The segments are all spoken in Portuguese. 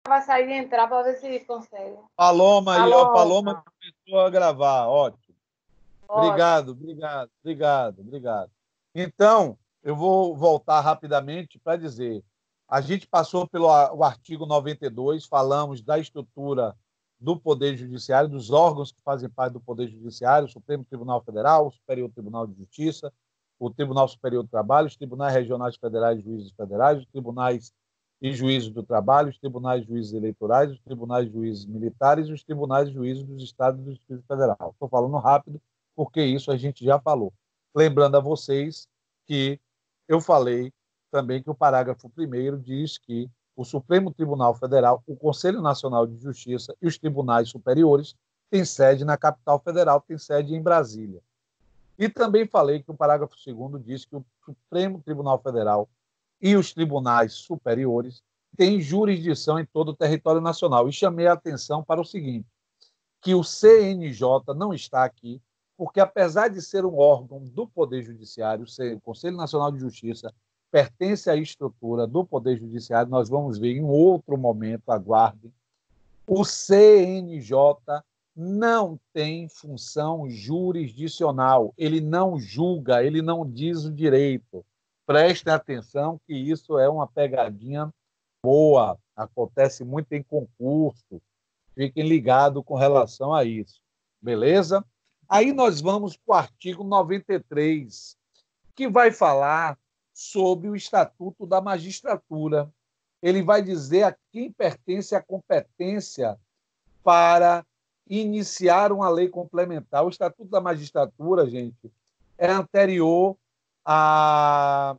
vai sair e entrar para ver se consegue. Paloma aí, ó. Paloma Paloma. começou a gravar. Ótimo. Ótimo. Obrigado. Então, eu vou voltar rapidamente para dizer, a gente passou pelo o artigo 92, falamos da estrutura do Poder Judiciário, dos órgãos que fazem parte do Poder Judiciário, o Supremo Tribunal Federal, o Superior Tribunal de Justiça, o Tribunal Superior do Trabalho, os Tribunais Regionais Federais e Juízes Federais, os Tribunais e Juízes do Trabalho, os Tribunais e Juízes Eleitorais, os Tribunais e Juízes Militares e os Tribunais e Juízes dos Estados e do Distrito Federal. Estou falando rápido, porque isso a gente já falou. Lembrando a vocês que eu falei também que o parágrafo 1º diz que o Supremo Tribunal Federal, o Conselho Nacional de Justiça e os tribunais superiores têm sede na capital federal, têm sede em Brasília. E também falei que o parágrafo 2º diz que o Supremo Tribunal Federal e os tribunais superiores têm jurisdição em todo o território nacional. E chamei a atenção para o seguinte, que o CNJ não está aqui, porque apesar de ser um órgão do Poder Judiciário, o Conselho Nacional de Justiça pertence à estrutura do Poder Judiciário, nós vamos ver em outro momento, aguardem. O CNJ não tem função jurisdicional, ele não julga, ele não diz o direito. Prestem atenção que isso é uma pegadinha boa, acontece muito em concurso, fiquem ligados com relação a isso, beleza? Aí nós vamos para o artigo 93, que vai falar sobre o Estatuto da Magistratura. Ele vai dizer a quem pertence a competência para iniciar uma lei complementar. O Estatuto da Magistratura, gente, é anterior à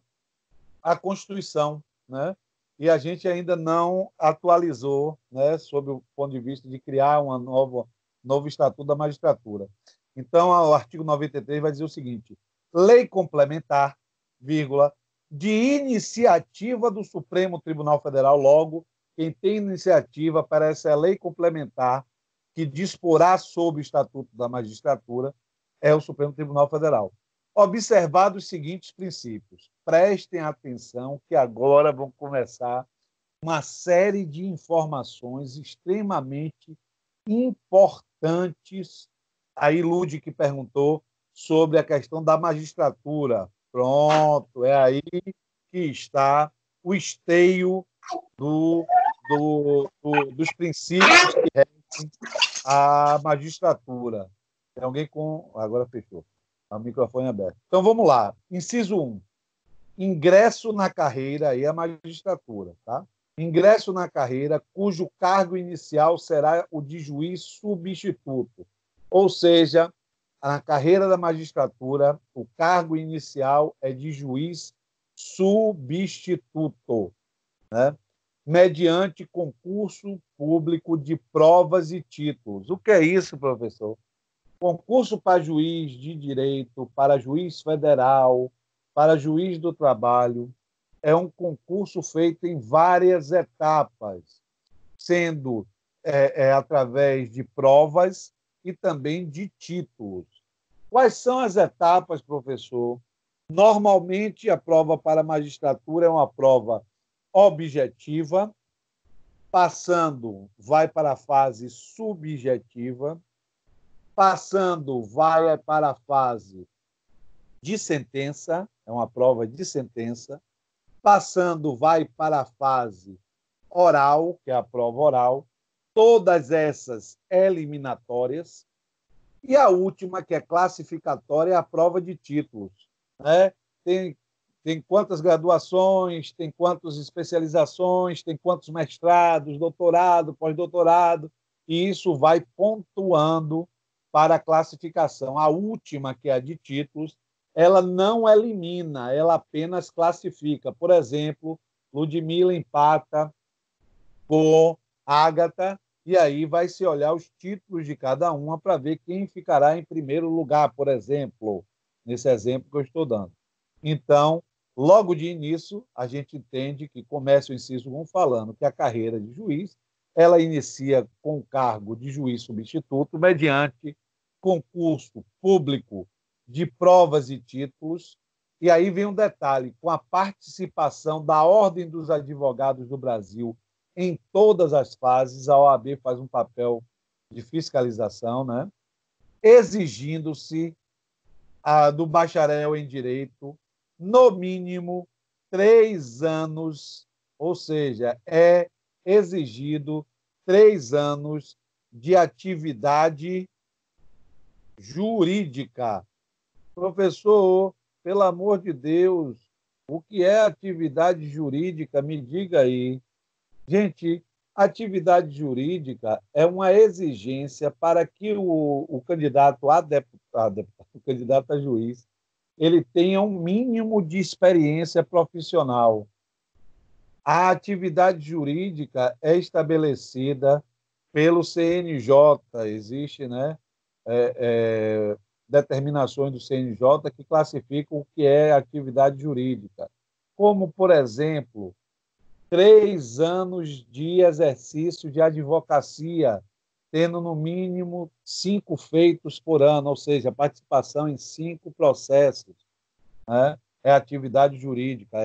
Constituição, né? E a gente ainda não atualizou, né, sob o ponto de vista de criar novo Estatuto da Magistratura. Então, o artigo 93 vai dizer o seguinte: lei complementar, vírgula, de iniciativa do Supremo Tribunal Federal, logo, quem tem iniciativa para essa lei complementar que disporá sobre o Estatuto da Magistratura é o Supremo Tribunal Federal. Observados os seguintes princípios. Prestem atenção que agora vão começar uma série de informações extremamente importantes. Aí Lud que perguntou sobre a questão da magistratura. Pronto, é aí que está o esteio dos princípios que regem a magistratura. Tem alguém com... Agora fechou. O microfone aberto. Então, vamos lá. Inciso 1. Ingresso na carreira, aí a magistratura, tá? Ingresso na carreira cujo cargo inicial será o de juiz substituto. Ou seja, na carreira da magistratura, o cargo inicial é de juiz substituto, né? Mediante concurso público de provas e títulos. O que é isso, professor? Concurso para juiz de direito, para juiz federal, para juiz do trabalho, é um concurso feito em várias etapas, sendo através de provas e também de títulos. Quais são as etapas, professor? Normalmente, a prova para a magistratura é uma prova objetiva, passando, vai para a fase subjetiva, passando, vai para a fase de sentença, é uma prova de sentença, passando, vai para a fase oral, que é a prova oral, todas essas eliminatórias, e a última, que é classificatória, é a prova de títulos, né? Tem quantas graduações, tem quantas especializações, tem quantos mestrados, doutorado, pós-doutorado, e isso vai pontuando para a classificação. A última, que é a de títulos, ela não elimina, ela apenas classifica. Por exemplo, Ludmila empata com Ágata, e aí vai se olhar os títulos de cada uma para ver quem ficará em primeiro lugar, por exemplo, nesse exemplo que eu estou dando. Então, logo de início, a gente entende que começa o inciso 1 falando que a carreira de juiz ela inicia com o cargo de juiz substituto mediante concurso público de provas e títulos. E aí vem um detalhe, com a participação da Ordem dos Advogados do Brasil em todas as fases, a OAB faz um papel de fiscalização, né? Exigindo-se do bacharel em Direito, no mínimo, 3 anos, ou seja, é exigido 3 anos de atividade jurídica. Professor, pelo amor de Deus, o que é atividade jurídica? Me diga aí. Gente, atividade jurídica é uma exigência para que o candidato a deputado, o candidato a juiz, ele tenha um mínimo de experiência profissional. A atividade jurídica é estabelecida pelo CNJ, existe, né, determinações do CNJ que classificam o que é atividade jurídica, como, por exemplo, 3 anos de exercício de advocacia, tendo no mínimo 5 feitos por ano, ou seja, participação em 5 processos, né? É atividade jurídica,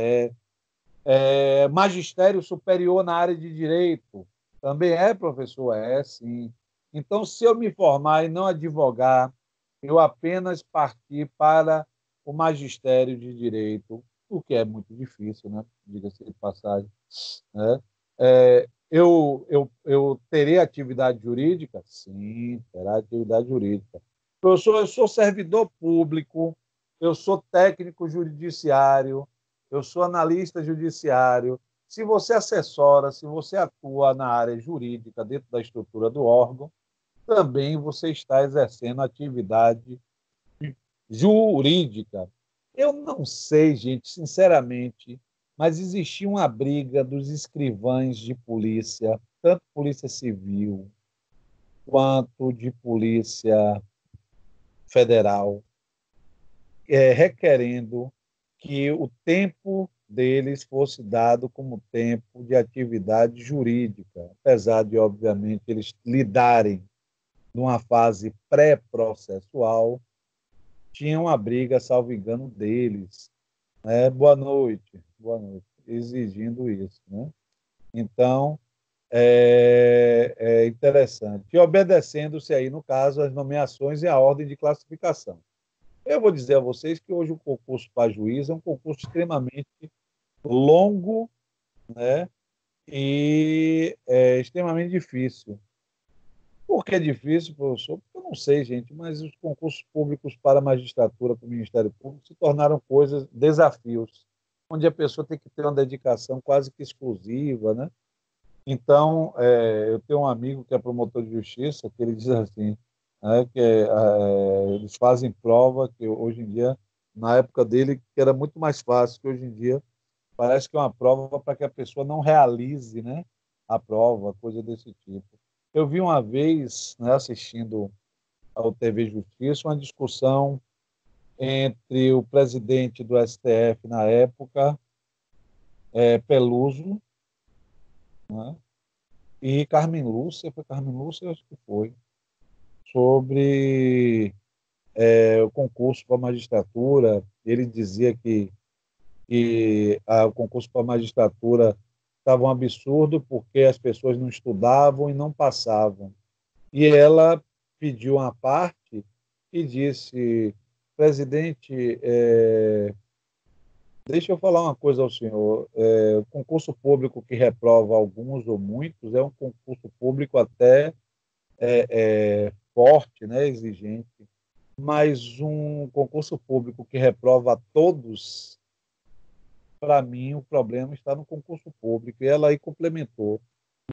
magistério superior na área de direito, também é, professor? É, sim. Então, se eu me formar e não advogar, eu apenas partir para o magistério de direito, o que é muito difícil, né? Diga-se de passagem. Né? Eu terei atividade jurídica? Sim, terá atividade jurídica. Professor, eu sou servidor público, eu sou técnico judiciário, eu sou analista judiciário. Se você assessora, se você atua na área jurídica dentro da estrutura do órgão, também você está exercendo atividade jurídica. Eu não sei, gente, sinceramente, mas existia uma briga dos escrivães de polícia, tanto polícia civil quanto de polícia federal, requerendo que o tempo deles fosse dado como tempo de atividade jurídica, apesar de, obviamente, eles lidarem numa fase pré-processual, tinha uma briga, salvo engano, deles. Boa noite, exigindo isso. Né? Então, é interessante. E obedecendo-se aí, no caso, as nomeações e a ordem de classificação. Eu vou dizer a vocês que hoje o concurso para juiz é um concurso extremamente longo, né? E é extremamente difícil. Por que é difícil, professor? Porque eu não sei, gente, mas os concursos públicos para a magistratura, para o Ministério Público, se tornaram coisas, desafios, onde a pessoa tem que ter uma dedicação quase que exclusiva, né? Então, eu tenho um amigo que é promotor de justiça, que ele diz assim, né, que eles fazem prova que hoje em dia, na época dele, que era muito mais fácil que hoje em dia, parece que é uma prova para que a pessoa não realize, né, a prova, coisa desse tipo. Eu vi uma vez, né, assistindo ao TV Justiça, uma discussão entre o presidente do STF na época, Peluso, né, e Carmen Lúcia, foi Carmen Lúcia, acho que foi, sobre o concurso para a magistratura. Ele dizia que o concurso para a magistratura estava um absurdo porque as pessoas não estudavam e não passavam. E ela pediu uma parte e disse, presidente, deixa eu falar uma coisa ao senhor. O concurso público que reprova alguns ou muitos é um concurso público até forte, né, exigente, mas um concurso público que reprova a todos, para mim, o problema está no concurso público. E ela aí complementou.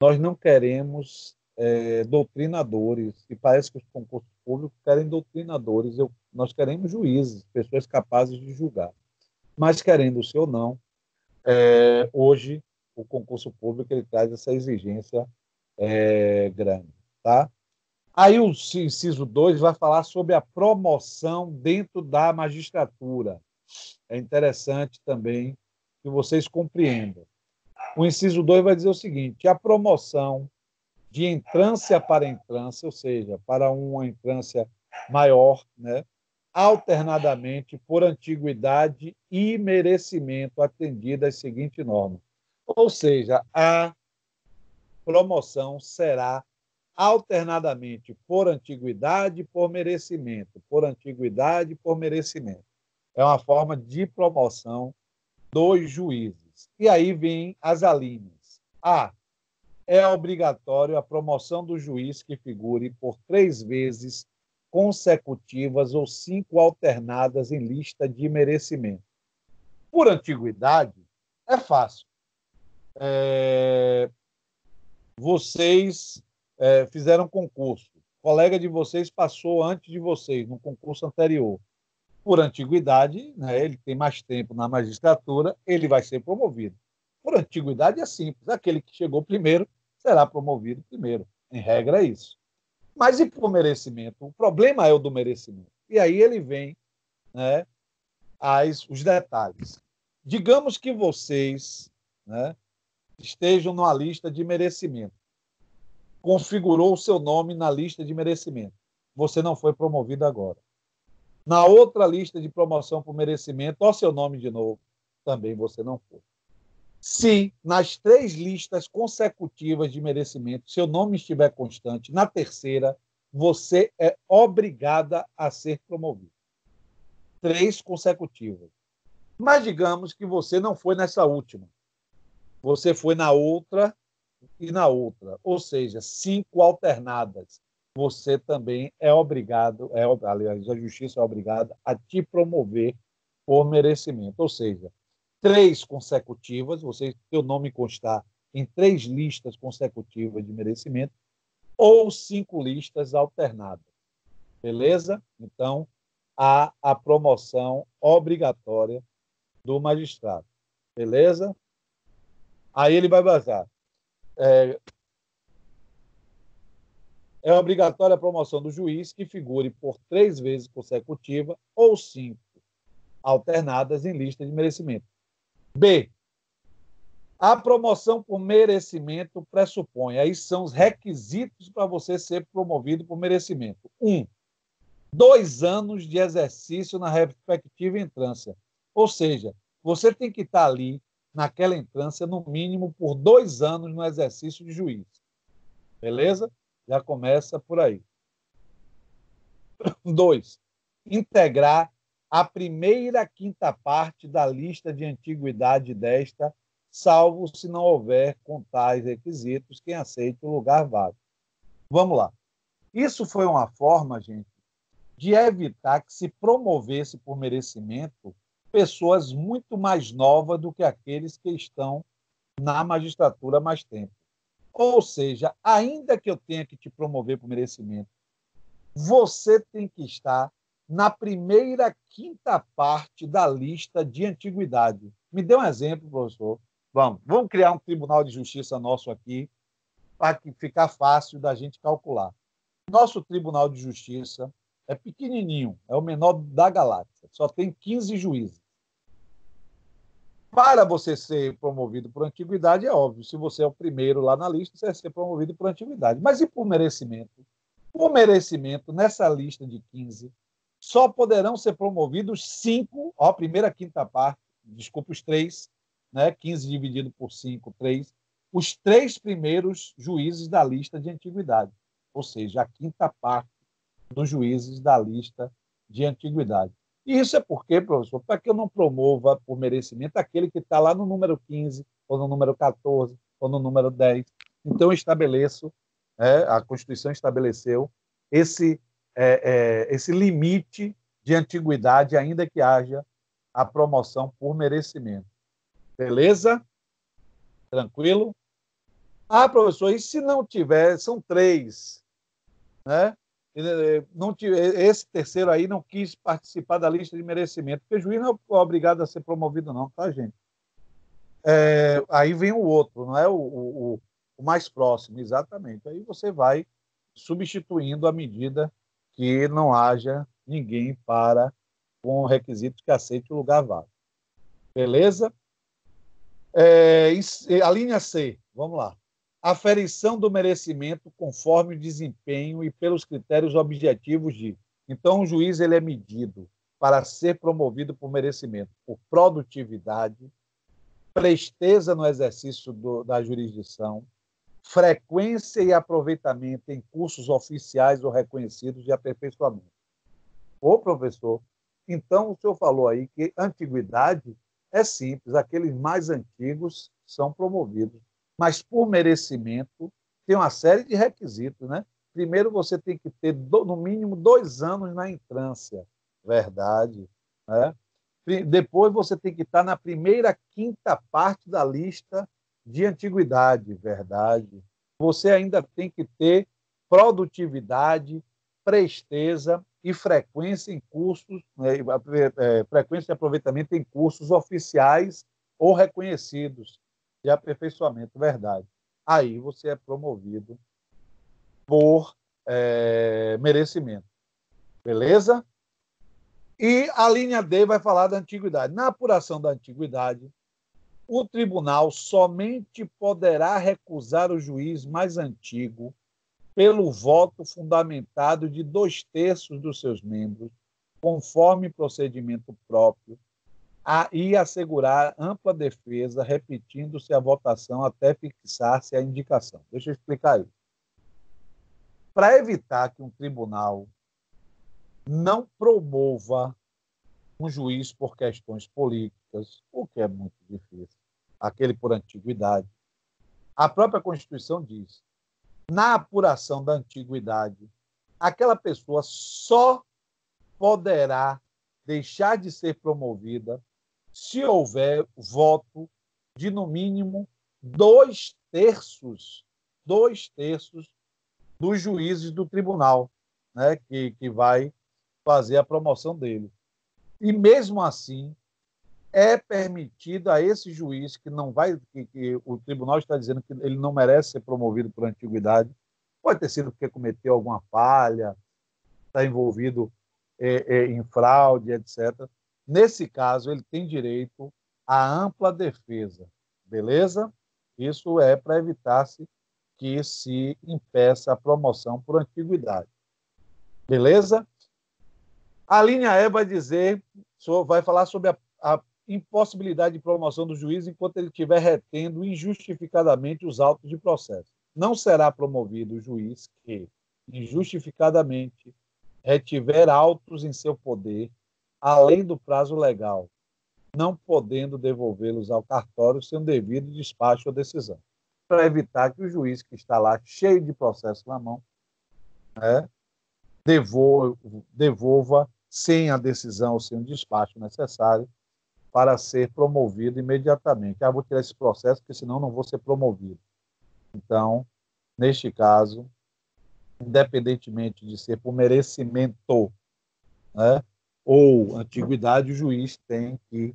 Nós não queremos doutrinadores, e parece que os concursos públicos querem doutrinadores. Nós queremos juízes, pessoas capazes de julgar. Mas, querendo-se ou não, hoje o concurso público ele traz essa exigência grande. Tá? Aí o inciso 2 vai falar sobre a promoção dentro da magistratura. É interessante também que vocês compreendam. O inciso 2 vai dizer o seguinte: a promoção de entrância para entrância, ou seja, para uma entrância maior, né, alternadamente por antiguidade e merecimento, atendida às seguintes normas. Ou seja, promoção será alternadamente por antiguidade e por merecimento, por antiguidade e por merecimento. É uma forma de promoção dos juízes. E aí vem as alíneas. A. É obrigatório a promoção do juiz que figure por 3 vezes consecutivas ou 5 alternadas em lista de merecimento. Por antiguidade, é fácil. Vocês fizeram concurso. O colega de vocês passou antes de vocês, no concurso anterior. Por antiguidade, né, ele tem mais tempo na magistratura, ele vai ser promovido. Por antiguidade é simples, aquele que chegou primeiro será promovido primeiro. Em regra é isso. Mas e por merecimento? O problema é o do merecimento. E aí ele vem, né, os detalhes. Digamos que vocês, né, estejam numa lista de merecimento. Configurou o seu nome na lista de merecimento. Você não foi promovido agora. Na outra lista de promoção por merecimento, olha o seu nome de novo. Também você não foi. Se nas 3 listas consecutivas de merecimento seu nome estiver constante, na terceira, você é obrigada a ser promovido. 3 consecutivas. Mas digamos que você não foi nessa última. Você foi na outra e na outra. Ou seja, 5 alternadas. Você também é obrigado, aliás, a justiça é obrigada a te promover por merecimento. Ou seja, 3 consecutivas, seu nome constar em 3 listas consecutivas de merecimento, ou 5 listas alternadas. Beleza? Então, há a promoção obrigatória do magistrado. Beleza? Aí ele vai basar. É obrigatória a promoção do juiz que figure por 3 vezes consecutiva ou 5 alternadas em lista de merecimento. B. A promoção por merecimento pressupõe, aí são os requisitos para você ser promovido por merecimento. 1. 2 anos de exercício na respectiva entrância. Ou seja, você tem que estar ali naquela entrância no mínimo por 2 anos no exercício de juiz. Beleza? Já começa por aí. 2. Integrar a primeira quinta parte da lista de antiguidade desta, salvo se não houver com tais requisitos quem aceite o lugar vago. Vamos lá. Isso foi uma forma, gente, de evitar que se promovesse por merecimento pessoas muito mais novas do que aqueles que estão na magistratura há mais tempo. Ou seja, ainda que eu tenha que te promover por merecimento, você tem que estar na primeira quinta parte da lista de antiguidade. Me dê um exemplo, professor. Vamos criar um tribunal de justiça nosso aqui para ficar fácil da gente calcular. Nosso tribunal de justiça é pequenininho, é o menor da galáxia, só tem 15 juízes. Para você ser promovido por antiguidade, é óbvio, se você é o primeiro lá na lista, você vai ser promovido por antiguidade. Mas e por merecimento? Por merecimento, nessa lista de 15, só poderão ser promovidos 5, a primeira quinta parte, desculpa, os 3, né? 15 dividido por 5, 3, os 3 primeiros juízes da lista de antiguidade, ou seja, a quinta parte dos juízes da lista de antiguidade. E isso é porque, professor, para que eu não promova por merecimento aquele que está lá no número 15, ou no número 14, ou no número 10. Então, eu estabeleço, a Constituição estabeleceu esse limite de antiguidade, ainda que haja a promoção por merecimento. Beleza? Tranquilo? Ah, professor, e se não tiver, são 3, né? Não esse terceiro aí não quis participar da lista de merecimento, porque o juiz não é obrigado a ser promovido, não, tá, gente? Aí vem o outro, não é o mais próximo, exatamente. Aí você vai substituindo à medida que não haja ninguém para com requisitos que aceite o lugar vago. Beleza? A linha C, vamos lá. Aferição do merecimento conforme o desempenho e pelos critérios objetivos de. Então, o juiz ele é medido para ser promovido por merecimento, por produtividade, presteza no exercício da jurisdição, frequência e aproveitamento em cursos oficiais ou reconhecidos de aperfeiçoamento. Ô, professor, então o senhor falou aí que antiguidade é simples, aqueles mais antigos são promovidos, mas por merecimento tem uma série de requisitos, né? Primeiro você tem que ter, no mínimo, 2 anos na entrância, verdade, né? Depois você tem que estar na primeira quinta parte da lista de antiguidade, verdade. Você ainda tem que ter produtividade, presteza e frequência em cursos, frequência de aproveitamento em cursos oficiais ou reconhecidos de aperfeiçoamento, verdade. Aí você é promovido por merecimento, beleza? E a linha D vai falar da antiguidade. Na apuração da antiguidade, o tribunal somente poderá recusar o juiz mais antigo pelo voto fundamentado de 2/3 dos seus membros, conforme procedimento próprio, e assegurar ampla defesa, repetindo-se a votação até fixar-se a indicação. Deixa eu explicar isso. Para evitar que um tribunal não promova um juiz por questões políticas, o que é muito difícil, aquele por antiguidade, a própria Constituição diz: na apuração da antiguidade, aquela pessoa só poderá deixar de ser promovida se houver voto de, no mínimo, 2/3 dos juízes do tribunal, né, que vai fazer a promoção dele. E, mesmo assim, é permitido a esse juiz que não vai, que o tribunal está dizendo que ele não merece ser promovido por antiguidade, pode ter sido porque cometeu alguma falha, está envolvido em fraude, etc. Nesse caso, ele tem direito à ampla defesa, beleza? Isso é para evitar-se que se impeça a promoção por antiguidade, beleza? A linha E vai falar sobre a impossibilidade de promoção do juiz enquanto ele estiver retendo injustificadamente os autos de processo. Não será promovido o juiz que, injustificadamente, retiver autos em seu poder, além do prazo legal, não podendo devolvê-los ao cartório sem um devido despacho ou decisão, para evitar que o juiz que está lá cheio de processo na mão, né, devolva sem a decisão ou sem o despacho necessário para ser promovido imediatamente. Vou tirar esse processo, porque senão não vou ser promovido. Então, neste caso, independentemente de ser por merecimento, né, ou antiguidade, o juiz tem que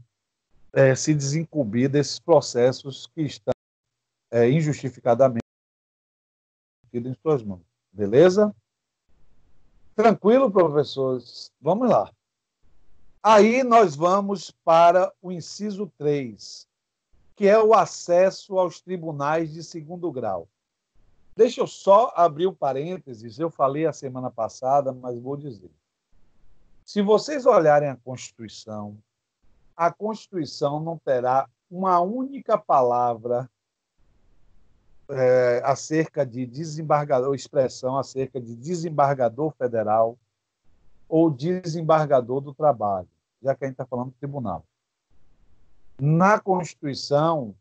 se desincumbir desses processos que estão injustificadamente em suas mãos. Beleza? Tranquilo, professores? Vamos lá. Aí nós vamos para o inciso 3, que é o acesso aos tribunais de segundo grau. Deixa eu só abrir um parênteses, eu falei a semana passada, mas vou dizer. Se vocês olharem a Constituição não terá uma única palavra acerca de desembargador, expressão acerca de desembargador federal ou desembargador do trabalho, já que a gente está falando do tribunal. Na Constituição,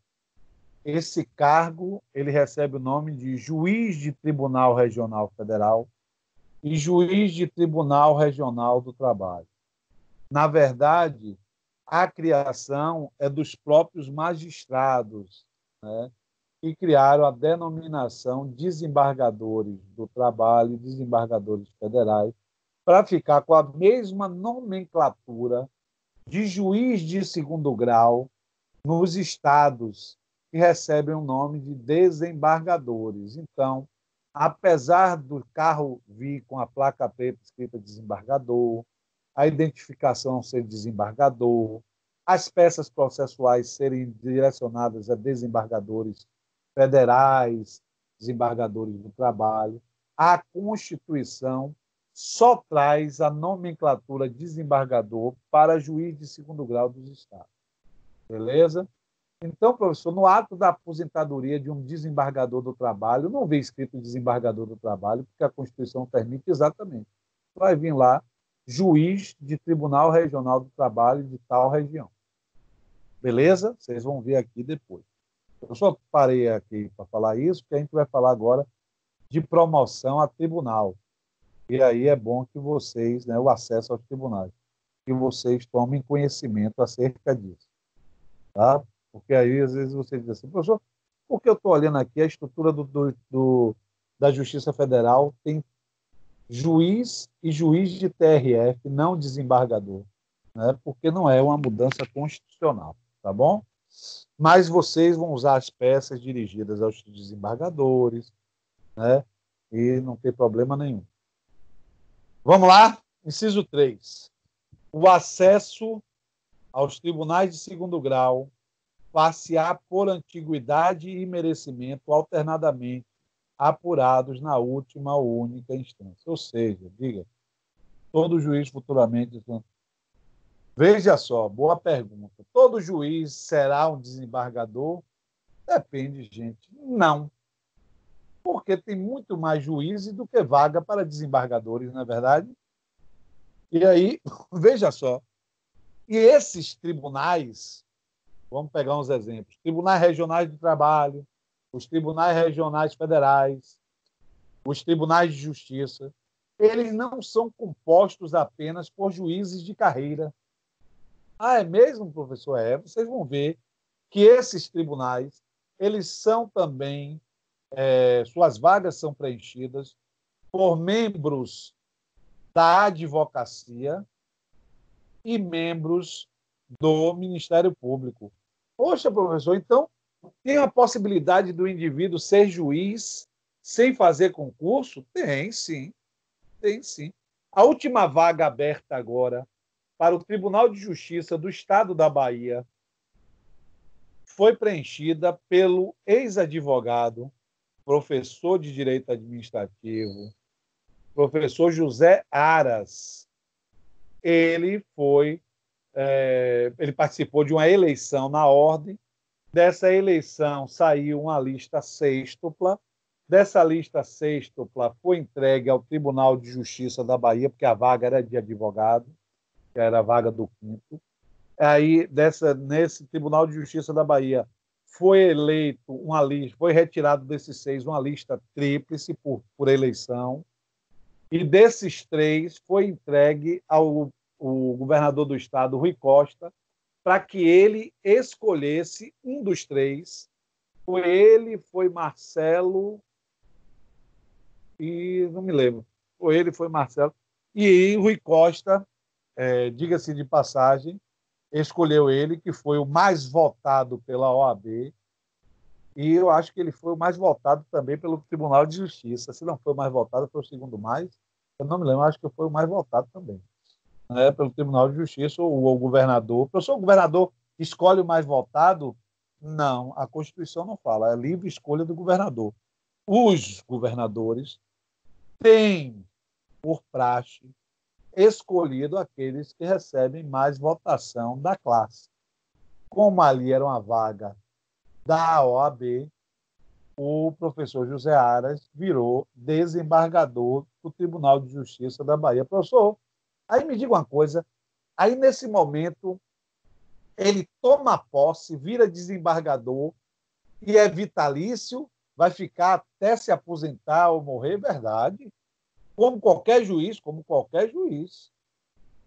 esse cargo ele recebe o nome de juiz de Tribunal Regional Federal e juiz de Tribunal Regional do Trabalho. Na verdade, a criação é dos próprios magistrados, né, que criaram a denominação desembargadores do trabalho e desembargadores federais, para ficar com a mesma nomenclatura de juiz de segundo grau nos estados que recebem o nome de desembargadores. Então, apesar do carro vir com a placa preta escrita desembargador, a identificação ser desembargador, as peças processuais serem direcionadas a desembargadores federais, desembargadores do trabalho, a Constituição só traz a nomenclatura desembargador para juiz de segundo grau dos estados. Beleza? Então, professor, no ato da aposentadoria de um desembargador do trabalho, não vem escrito desembargador do trabalho, porque a Constituição permite exatamente. Vai vir lá, juiz de Tribunal Regional do Trabalho de tal região. Beleza? Vocês vão ver aqui depois. Eu só parei aqui para falar isso, porque a gente vai falar agora de promoção a tribunal. E aí é bom que vocês, né, o acesso aos tribunais, que vocês tomem conhecimento acerca disso. Tá? Porque aí, às vezes, você diz assim, professor, porque eu estou olhando aqui a estrutura da Justiça Federal tem juiz e juiz de TRF, não desembargador, né? Porque não é uma mudança constitucional, tá bom? Mas vocês vão usar as peças dirigidas aos desembargadores, né? E não tem problema nenhum. Vamos lá? Inciso 3. O acesso aos tribunais de segundo grau far-se-á por antiguidade e merecimento alternadamente apurados na última ou única instância. Ou seja, diga, todo juiz futuramente... Veja só, boa pergunta. Todo juiz será um desembargador? Depende, gente. Não. Porque tem muito mais juízes do que vaga para desembargadores, não é verdade? E aí, veja só, e esses tribunais, vamos pegar uns exemplos, tribunais regionais de trabalho, os tribunais regionais federais, os tribunais de justiça, eles não são compostos apenas por juízes de carreira. Ah, é mesmo, professor? É, vocês vão ver que esses tribunais, eles são também, suas vagas são preenchidas por membros da advocacia e membros do Ministério Público. Poxa, professor, então tem a possibilidade do indivíduo ser juiz sem fazer concurso? Tem, sim. Tem, sim. A última vaga aberta agora para o Tribunal de Justiça do Estado da Bahia foi preenchida pelo ex-advogado, professor de Direito Administrativo, professor José Aras. Ele participou de uma eleição na ordem. Dessa eleição saiu uma lista sêxtupla. Dessa lista sêxtupla foi entregue ao Tribunal de Justiça da Bahia, porque a vaga era de advogado, que era a vaga do quinto. Aí, nesse Tribunal de Justiça da Bahia, foi eleito uma lista, foi retirado desses 6 uma lista tríplice por eleição, e desses 3 foi entregue ao o governador do estado, Rui Costa, para que ele escolhesse um dos 3. Foi Marcelo, e não me lembro. Foi Marcelo. E Rui Costa, diga-se de passagem, escolheu ele, que foi o mais votado pela OAB, e eu acho que ele foi o mais votado também pelo Tribunal de Justiça. Se não foi o mais votado, foi o segundo mais. Eu não me lembro, acho que foi o mais votado também. Pelo Tribunal de Justiça, ou o governador. O professor, o governador escolhe o mais votado? Não, a Constituição não fala, é livre escolha do governador. Os governadores têm, por praxe, escolhido aqueles que recebem mais votação da classe. Como ali era uma vaga da OAB, o professor José Aras virou desembargador do Tribunal de Justiça da Bahia. Professor, aí me diga uma coisa, aí nesse momento ele toma posse, vira desembargador e é vitalício, vai ficar até se aposentar ou morrer, verdade? Como qualquer juiz, como qualquer juiz.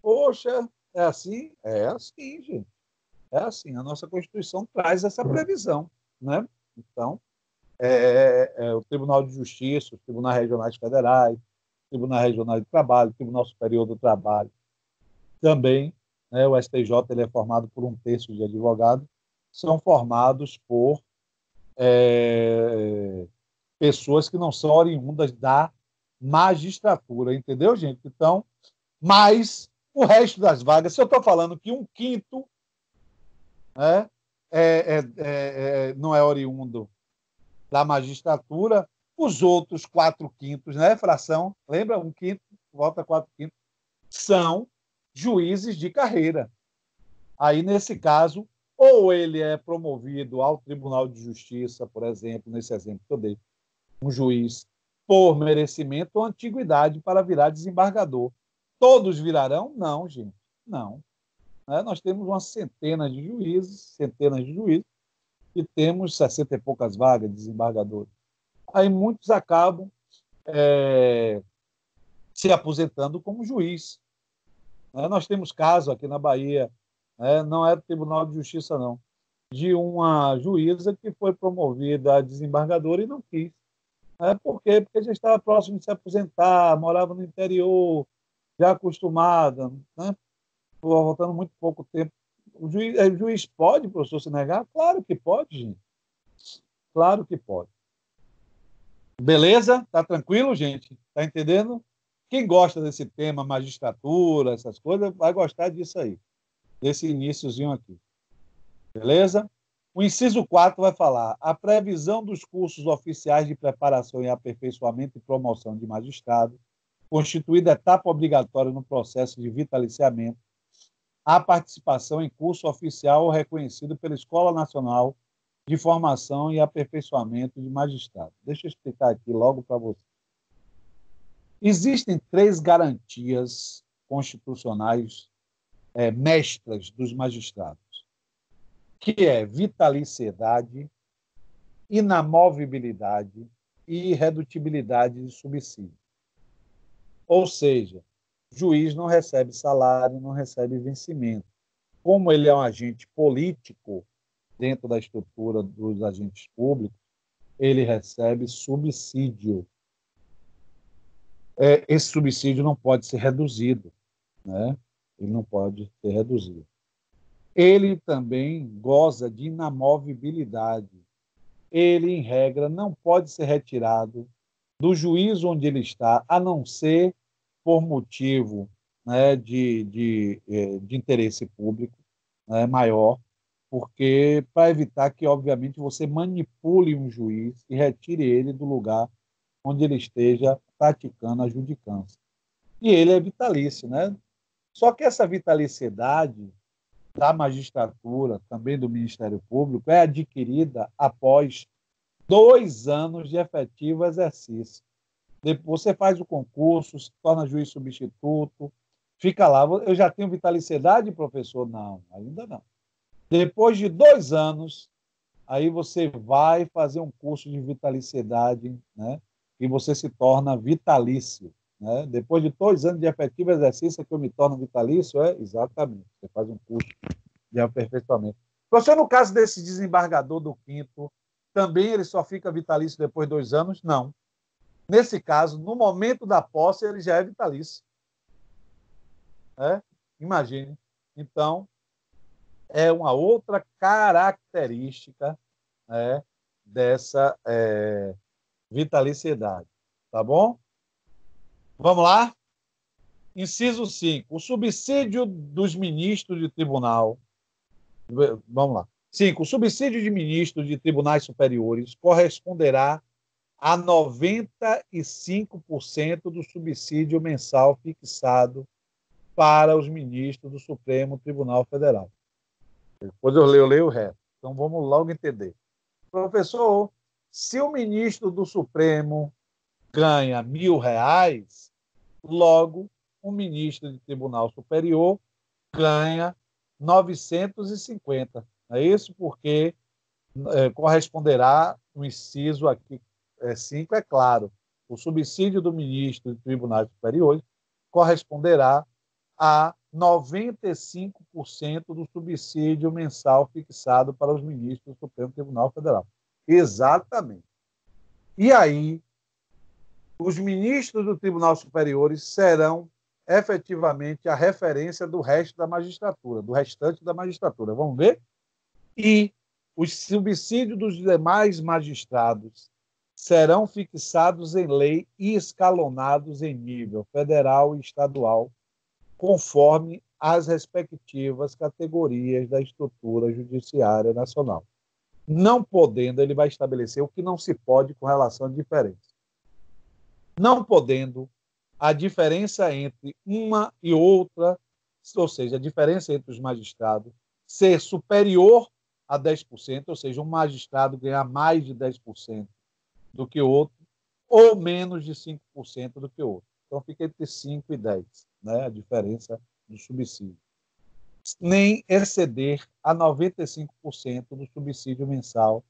Poxa, é assim? É assim, gente. É assim. A nossa Constituição traz essa previsão, né? Então, o Tribunal de Justiça, os Tribunais Regionais Federais, Tribunal Regional de Trabalho, Tribunal Superior do Trabalho, também, né, o STJ ele é formado por 1/3 de advogados, são formados por pessoas que não são oriundas da magistratura, entendeu, gente? Então, mas o resto das vagas, se eu estou falando que 1/5, né, não é oriundo da magistratura, os outros 4/5, né, fração, lembra? 1/5, volta 4/5, são juízes de carreira. Aí, nesse caso, ou ele é promovido ao Tribunal de Justiça, por exemplo, nesse exemplo que eu dei, um juiz por merecimento ou antiguidade para virar desembargador. Todos virarão? Não, gente, não. Nós temos uma centenas de juízes, e temos 60 e poucas vagas de desembargadores. Aí muitos acabam se aposentando como juiz. Nós temos caso aqui na Bahia, não é do Tribunal de Justiça, não, de uma juíza que foi promovida a desembargadora e não quis. Por quê? Porque já estava próximo de se aposentar, morava no interior, já acostumada, né? Voltando muito pouco tempo. O juiz pode, professor, se negar? Claro que pode, gente. Claro que pode. Beleza? Tá tranquilo, gente? Tá entendendo? Quem gosta desse tema, magistratura, essas coisas, vai gostar disso aí, desse iniciozinho aqui. Beleza? O inciso 4 vai falar a previsão dos cursos oficiais de preparação e aperfeiçoamento e promoção de magistrado, constituída etapa obrigatória no processo de vitaliciamento, a participação em curso oficial reconhecido pela Escola Nacional de Formação e Aperfeiçoamento de Magistrado. Deixa eu explicar aqui logo para você. Existem 3 garantias constitucionais mestras dos magistrados, que é vitaliciedade, inamovibilidade e irredutibilidade de subsídio. Ou seja, juiz não recebe salário, não recebe vencimento. Como ele é um agente político dentro da estrutura dos agentes públicos, ele recebe subsídio. Esse subsídio não pode ser reduzido, né? Ele não pode ser reduzido. Ele também goza de inamovibilidade. Ele, em regra, não pode ser retirado do juízo onde ele está, a não ser por motivo, né, de interesse público, né, maior, porque para evitar que, obviamente, você manipule um juiz e retire ele do lugar onde ele esteja praticando a judicância. E ele é vitalício, né? Só que essa vitaliciedade da magistratura, também do Ministério Público, é adquirida após 2 anos de efetivo exercício. Você faz o concurso, se torna juiz substituto, fica lá. Eu já tenho vitaliciedade, professor? Não, ainda não. Depois de 2 anos, aí você vai fazer um curso de vitaliciedade, né? E você se torna vitalício. Né? Depois de 2 anos de efetivo exercício, é que eu me torno vitalício? Exatamente. Você faz um curso de aperfeiçoamento. Professor, no caso desse desembargador do 5º, também ele só fica vitalício depois de 2 anos? Não. Nesse caso, no momento da posse, ele já é vitalício. Imagine. Então, é uma outra característica dessa vitaliciedade. Tá bom? Vamos lá? Inciso 5. O subsídio dos ministros de tribunal. Vamos lá. 5. O subsídio de ministros de tribunais superiores corresponderá a 95% do subsídio mensal fixado para os ministros do Supremo Tribunal Federal. Depois eu leio o resto. Então vamos logo entender. Professor, se o ministro do Supremo ganha R$1.000, logo o ministro de Tribunal Superior ganha 950. É isso? Porque corresponderá, o inciso aqui 5, é claro, o subsídio do ministro de Tribunais Superiores corresponderá a 95% do subsídio mensal fixado para os ministros do Supremo Tribunal Federal. Exatamente. E aí, os ministros do Tribunal Superiores serão efetivamente a referência do resto da magistratura, do restante da magistratura. Vamos ver? E os subsídios dos demais magistrados serão fixados em lei e escalonados em nível federal e estadual, conforme as respectivas categorias da estrutura judiciária nacional. Não podendo, ele vai estabelecer o que não se pode com relação à diferença. Não podendo, a diferença entre uma e outra, ou seja, a diferença entre os magistrados, ser superior a 10%, ou seja, um magistrado ganhar mais de 10% do que o outro, ou menos de 5% do que o outro. Então, fica entre 5 e 10, né, a diferença do subsídio. Nem exceder a 95% do subsídio mensal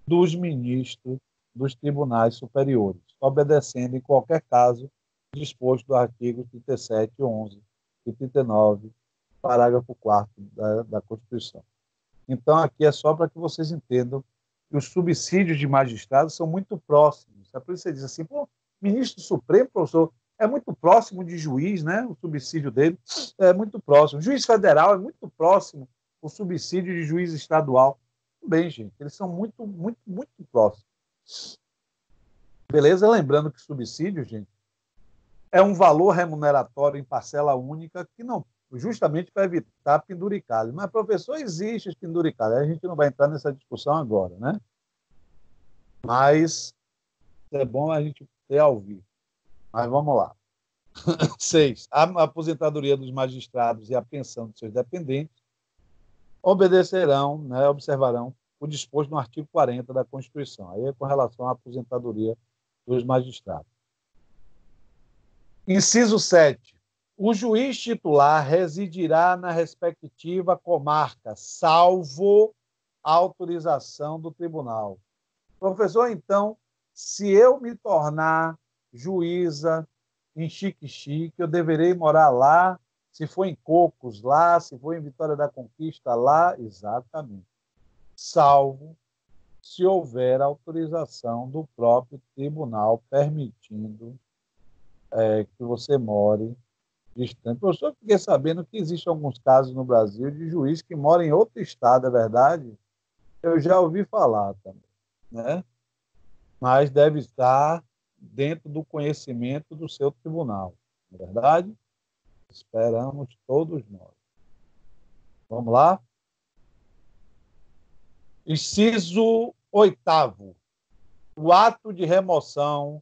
dos ministros dos tribunais superiores, obedecendo, em qualquer caso, disposto do artigo 37, 11 e 39, parágrafo 4º da Constituição. Então, aqui é só para que vocês entendam que os subsídios de magistrados são muito próximos. A polícia diz assim, pô, ministro Supremo, professor, é muito próximo de juiz, né? O subsídio dele é muito próximo. Juiz federal é muito próximo o subsídio de juiz estadual. Bem, gente, eles são muito, muito, muito próximos. Beleza? Lembrando que subsídio, gente, é um valor remuneratório em parcela única que não, justamente para evitar penduricalhos. Mas, professor, existe os penduricalhos. A gente não vai entrar nessa discussão agora, né? Mas é bom a gente ter ao vivo. Mas vamos lá. 6. A aposentadoria dos magistrados e a pensão de seus dependentes obedecerão, né, observarão o disposto no artigo 40 da Constituição. Aí é com relação à aposentadoria dos magistrados. Inciso 7. O juiz titular residirá na respectiva comarca, salvo autorização do tribunal. Professor, então, se eu me tornar juíza em Xique-Xique, eu deverei morar lá, se for em Cocos, lá, se for em Vitória da Conquista, lá, exatamente. Salvo se houver autorização do próprio tribunal permitindo que você more distante. Professor, eu fiquei sabendo que existem alguns casos no Brasil de juiz que mora em outro estado, é verdade? Eu já ouvi falar também, né? Mas deve estar dentro do conhecimento do seu tribunal, não é verdade? Esperamos todos nós. Vamos lá? Inciso 8º. O ato de remoção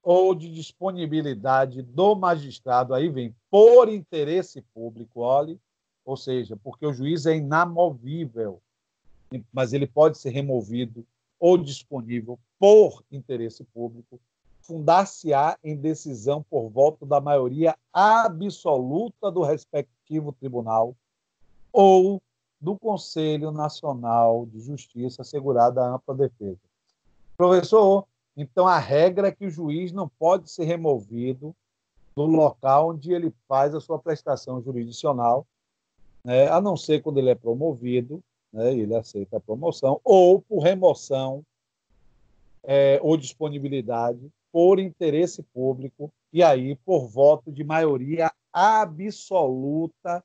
ou de disponibilidade do magistrado, aí vem, por interesse público, olhe, ou seja, porque o juiz é inamovível, mas ele pode ser removido ou disponível por interesse público, fundar-se-á em decisão por voto da maioria absoluta do respectivo tribunal ou do Conselho Nacional de Justiça, assegurada a ampla defesa. Professor, então a regra é que o juiz não pode ser removido do local onde ele faz a sua prestação jurisdicional, né, a não ser quando ele é promovido, né, ele aceita a promoção, ou por remoção ou disponibilidade por interesse público, e aí por voto de maioria absoluta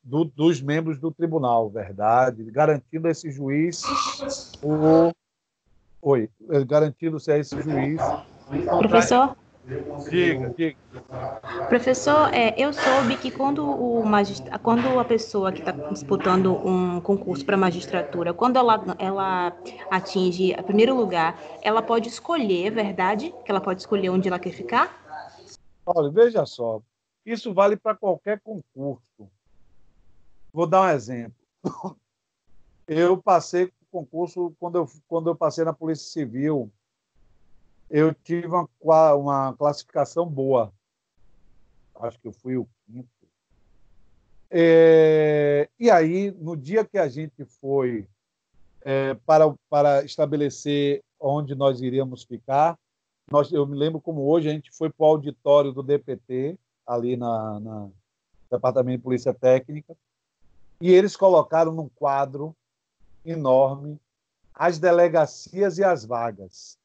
dos membros do tribunal, verdade, garantindo a esse juiz garantindo-se a esse juiz. Professor? Diga. Professor, eu soube que quando a pessoa que está disputando um concurso para magistratura, quando ela atinge o primeiro lugar, ela pode escolher, é verdade? Que ela pode escolher onde ela quer ficar? Olha, veja só, isso vale para qualquer concurso. Vou dar um exemplo. Eu passei concurso, quando eu passei na Polícia Civil, eu tive uma classificação boa. Acho que eu fui o 5º. E aí, no dia que a gente foi para estabelecer onde nós iríamos ficar, eu me lembro como hoje, a gente foi para o auditório do DPT, ali no Departamento de Polícia Técnica, e eles colocaram num quadro enorme as delegacias e as vagas.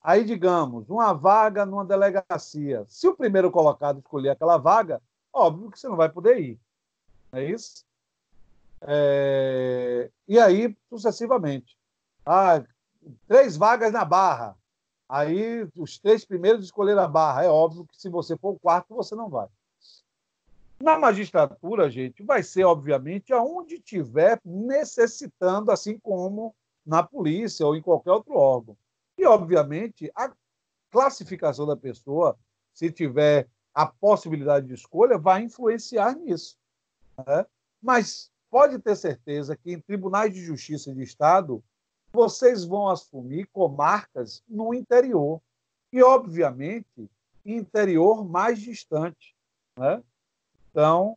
Aí, digamos, uma vaga numa delegacia. Se o primeiro colocado escolher aquela vaga, óbvio que você não vai poder ir. Não é isso? E aí, sucessivamente. 3 vagas na Barra. Aí, os 3 primeiros escolheram a Barra. É óbvio que se você for o 4º, você não vai. Na magistratura, gente, vai ser, obviamente, aonde tiver necessitando, assim como na polícia ou em qualquer outro órgão. E, obviamente, a classificação da pessoa, se tiver a possibilidade de escolha, vai influenciar nisso. né? Mas pode ter certeza que em tribunais de justiça de Estado vocês vão assumir comarcas no interior e, obviamente, interior mais distante, né? Então,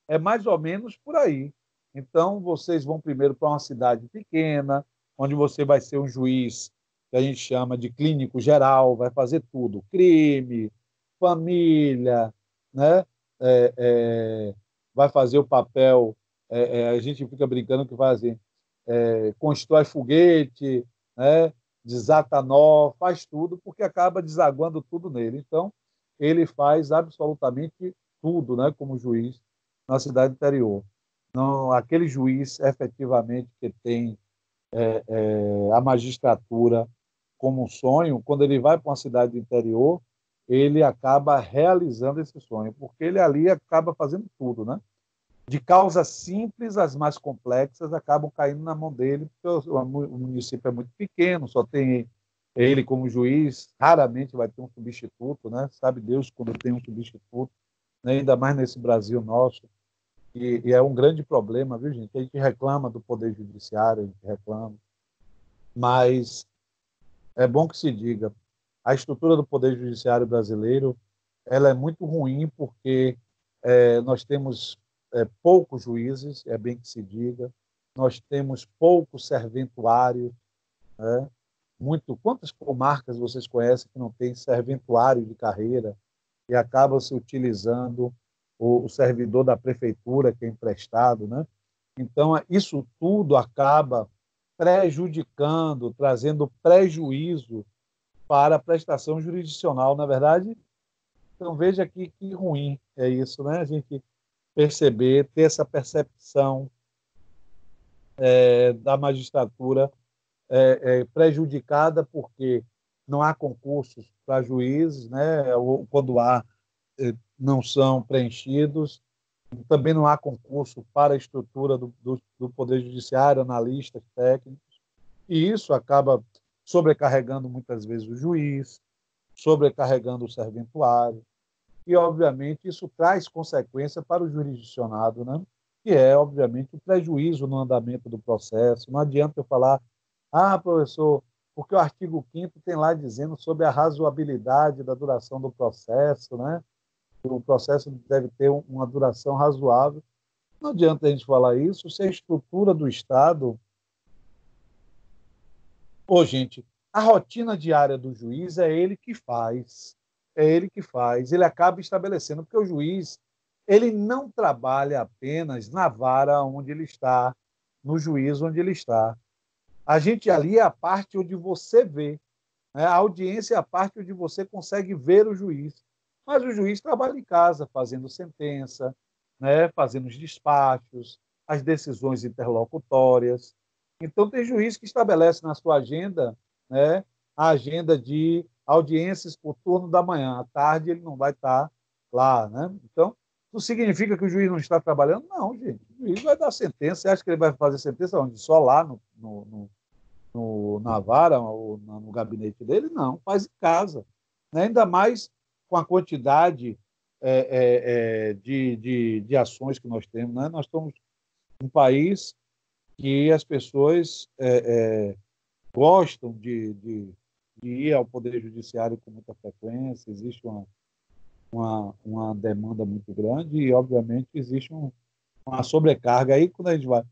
é mais ou menos por aí. Então, vocês vão primeiro para uma cidade pequena, onde você vai ser um juiz que a gente chama de clínico geral, vai fazer tudo, crime, família, né? É, é, vai fazer o papel, a gente fica brincando que faz assim, constrói foguete, né? Desata nó, faz tudo, porque acaba desaguando tudo nele. Então, ele faz absolutamente tudo, né? Como juiz na cidade interior. Não, aquele juiz efetivamente que tem a magistratura como um sonho, quando ele vai para uma cidade do interior, ele acaba realizando esse sonho, porque ele ali acaba fazendo tudo, né? De causas simples às mais complexas acabam caindo na mão dele, porque o município é muito pequeno, só tem ele como juiz, raramente vai ter um substituto, né? Sabe Deus quando tem um substituto, né? Ainda mais nesse Brasil nosso, e é um grande problema, viu, gente? A gente reclama do Poder Judiciário, a gente reclama, mas é bom que se diga, a estrutura do Poder Judiciário brasileiro ela é muito ruim porque nós temos poucos juízes, é bem que se diga, nós temos poucos serventuários, né? Quantas comarcas vocês conhecem que não tem serventuário de carreira e acabam se utilizando o servidor da prefeitura que é emprestado, né? Então, isso tudo acaba prejudicando, trazendo prejuízo para a prestação jurisdicional, na verdade. Então, veja que ruim é isso, né? A gente perceber, ter essa percepção da magistratura prejudicada porque não há concursos para juízes, né? Ou quando há, não são preenchidos. Também não há concurso para a estrutura do Poder Judiciário, analistas, técnicos, e isso acaba sobrecarregando muitas vezes o juiz, sobrecarregando o serventuário, e, obviamente, isso traz consequência para o jurisdicionado, né? Que é, obviamente, o prejuízo no andamento do processo. Não adianta eu falar, professor, porque o artigo 5º tem lá dizendo sobre a razoabilidade da duração do processo, né? O processo deve ter uma duração razoável. Não adianta a gente falar isso se a estrutura do Estado... Gente, a rotina diária do juiz é ele que faz. É ele que faz. Ele acaba estabelecendo, porque o juiz ele não trabalha apenas na vara onde ele está, no juízo onde ele está. A gente ali é a parte onde você vê. Né? A audiência é a parte onde você consegue ver o juiz. Mas o juiz trabalha em casa, fazendo sentença, né? Fazendo os despachos, as decisões interlocutórias. Então, tem juiz que estabelece na sua agenda, né, a agenda de audiências por turno da manhã. À tarde, ele não vai estar lá. Né? Então, isso significa que o juiz não está trabalhando? Não, gente. O juiz vai dar sentença. Você acha que ele vai fazer sentença onde? Só lá na vara ou no gabinete dele? Não, faz em casa. Né? Ainda mais com a quantidade de ações que nós temos. Né? Nós somos um país que as pessoas gostam de ir ao Poder Judiciário com muita frequência, existe uma demanda muito grande e, obviamente, existe uma sobrecarga. Aí, quando a gente vai...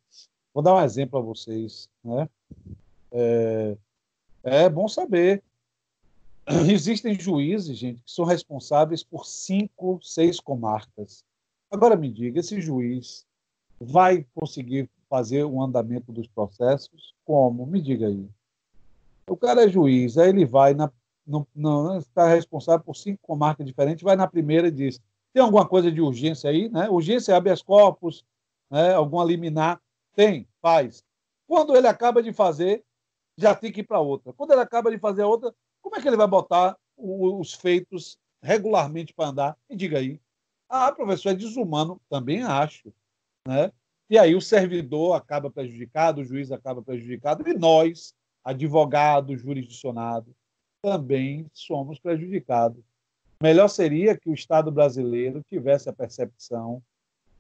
Vou dar um exemplo a vocês. Né? É bom saber. Existem juízes, gente, que são responsáveis por 5, 6 comarcas. Agora me diga, esse juiz vai conseguir fazer o andamento dos processos? Como? Me diga aí. O cara é juiz, aí ele vai, está responsável por 5 comarcas diferentes, vai na primeira e diz, tem alguma coisa de urgência aí? Né? Urgência é habeas corpus, né? Alguma liminar? Tem, faz. Quando ele acaba de fazer, já tem que ir para outra. Quando ele acaba de fazer a outra, como é que ele vai botar os feitos regularmente para andar? Me diga aí. Professor, é desumano. Também acho. Né? E aí o servidor acaba prejudicado, o juiz acaba prejudicado, e nós, advogados, jurisdicionados, também somos prejudicados. Melhor seria que o Estado brasileiro tivesse a percepção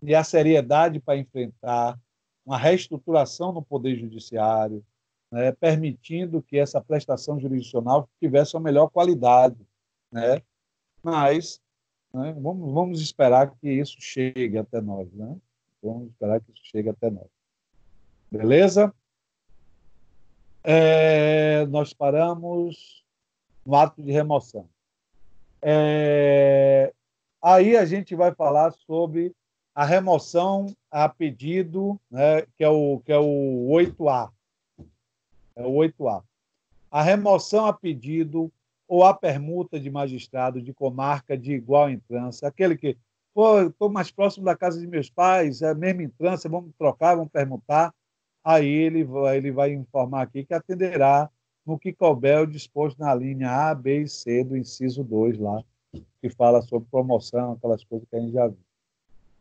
e a seriedade para enfrentar uma reestruturação no Poder Judiciário, né, permitindo que essa prestação jurisdicional tivesse uma melhor qualidade, né? Mas, né, vamos esperar que isso chegue até nós, né? Vamos esperar que isso chegue até nós. Beleza? Nós paramos no ato de remoção. Aí a gente vai falar sobre a remoção a pedido, né, que é o 8A. É o 8A. A remoção a pedido ou a permuta de magistrado de comarca de igual entrância, aquele que, pô, estou mais próximo da casa de meus pais, é a mesma entrância, vamos trocar, vamos permutar. Aí ele vai informar aqui que atenderá no que couber o disposto na linha A, B e C do inciso 2 lá, que fala sobre promoção, aquelas coisas que a gente já viu.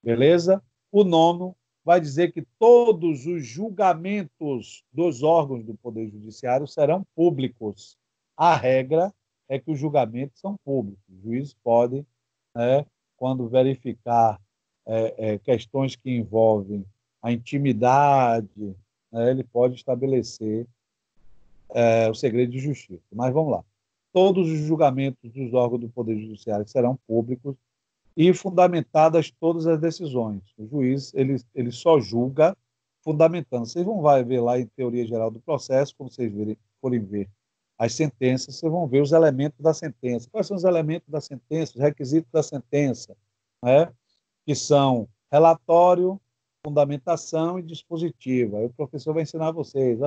Beleza? O nono vai dizer que todos os julgamentos dos órgãos do Poder Judiciário serão públicos. A regra é que os julgamentos são públicos. Os juízes podem, né, quando verificar questões que envolvem a intimidade, né, ele pode estabelecer o segredo de justiça. Mas vamos lá. Todos os julgamentos dos órgãos do Poder Judiciário serão públicos e fundamentadas todas as decisões. O juiz ele só julga fundamentando. Vocês vão ver lá em Teoria Geral do Processo, quando vocês forem ver as sentenças, vocês vão ver os elementos da sentença. Quais são os elementos da sentença, os requisitos da sentença, né? Que são relatório, fundamentação e dispositiva. Aí o professor vai ensinar vocês.